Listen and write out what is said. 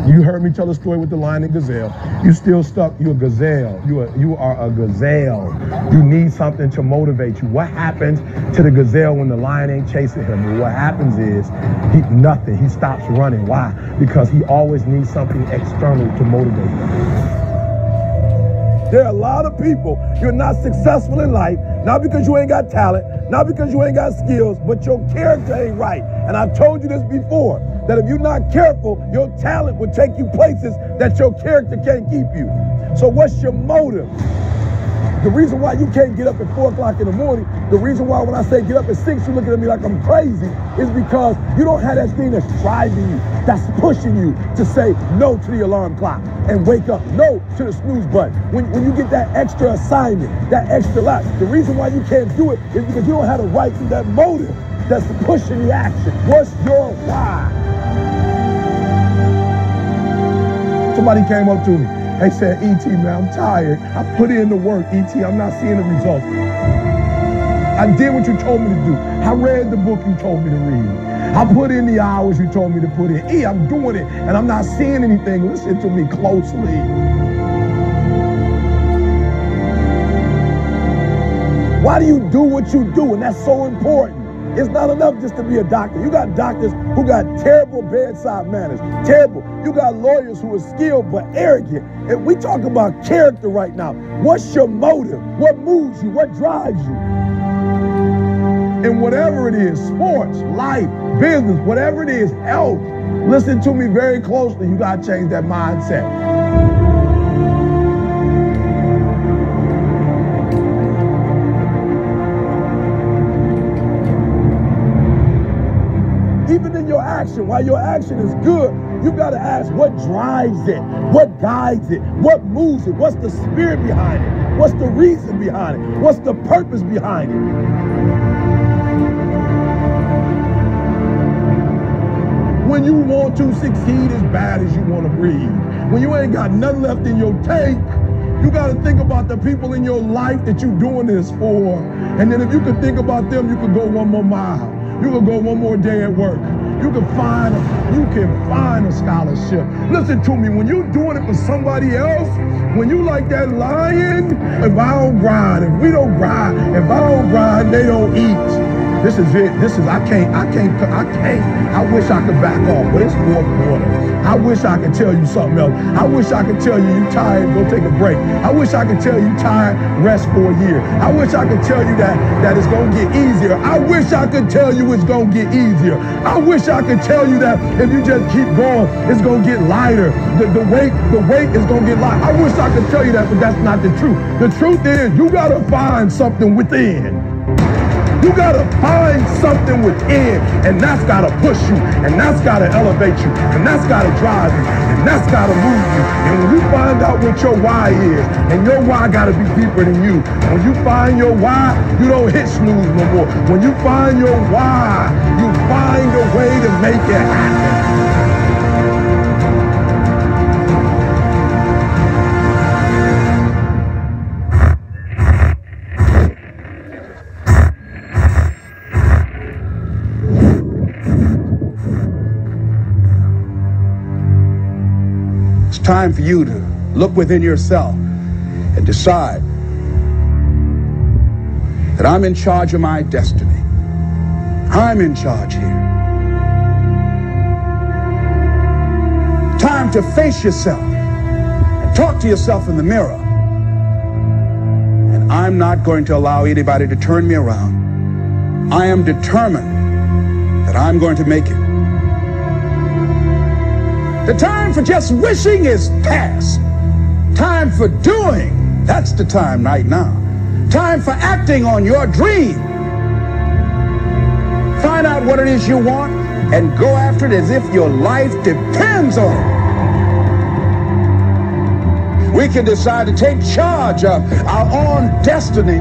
You heard me tell a story with the lion and gazelle. You still stuck. You're a gazelle. You are a gazelle. You need something to motivate you. What happens to the gazelle when the lion ain't chasing him? What happens is nothing. He stops running. Why? Because he always needs something external to motivate him. There are a lot of people, you're not successful in life, not because you ain't got talent, not because you ain't got skills, but your character ain't right. And I've told you this before, that if you're not careful, your talent will take you places that your character can't keep you. So what's your motive? The reason why you can't get up at 4 o'clock in the morning, the reason why when I say get up at 6, you're looking at me like I'm crazy, is because you don't have that thing that's driving you, that's pushing you to say no to the alarm clock and wake up, no to the snooze button. When you get that extra assignment, that extra lot, the reason why you can't do it is because you don't have the right to that motive that's pushing the action. What's your why? Somebody came up to me. They said, E.T., man, I'm tired. I put in the work, E.T., I'm not seeing the results. I did what you told me to do. I read the book you told me to read. I put in the hours you told me to put in. I'm doing it, and I'm not seeing anything. Listen to me closely. Why do you do what you do? And that's so important. It's not enough just to be a doctor. You got doctors who got terrible bedside manners. Terrible. You got lawyers who are skilled but arrogant. And we talk about character right now. What's your motive? What moves you? What drives you? And whatever it is, sports, life, business, whatever it is, health, listen to me very closely. You got to change that mindset. Even in your action, while your action is good, you got to ask what drives it, what guides it, what moves it, what's the spirit behind it, what's the reason behind it, what's the purpose behind it. When you want to succeed as bad as you want to breathe, when you ain't got nothing left in your tank, you got to think about the people in your life that you're doing this for. And then if you could think about them, you could go one more mile. You can go one more day at work. You can find a scholarship. Listen to me, when you're doing it for somebody else, when you like that lion, if I don't grind, if we don't grind, if I don't grind, they don't eat. This is it. I wish I could back off, but it's fourth quarter. I wish I could tell you something else. I wish I could tell you tired, go take a break. I wish I could tell you tired, rest for a year. I wish I could tell you that it's gonna get easier. I wish I could tell you it's gonna get easier. I wish I could tell you that if you just keep going, it's gonna get lighter. The weight is gonna get lighter. I wish I could tell you that, but that's not the truth. The truth is you gotta find something within. You gotta find something within, and that's gotta push you, and that's gotta elevate you, and that's gotta drive you, and that's gotta move you. And when you find out what your why is, and your why gotta be deeper than you, when you find your why, you don't hit snooze no more. When you find your why, you find a way to make it happen. It's time for you to look within yourself and decide that I'm in charge of my destiny. I'm in charge here. Time to face yourself and talk to yourself in the mirror. And I'm not going to allow anybody to turn me around. I am determined that I'm going to make it. The time for just wishing is past. Time for doing, that's the time right now. Time for acting on your dream. Find out what it is you want and go after it as if your life depends on it. We can decide to take charge of our own destiny.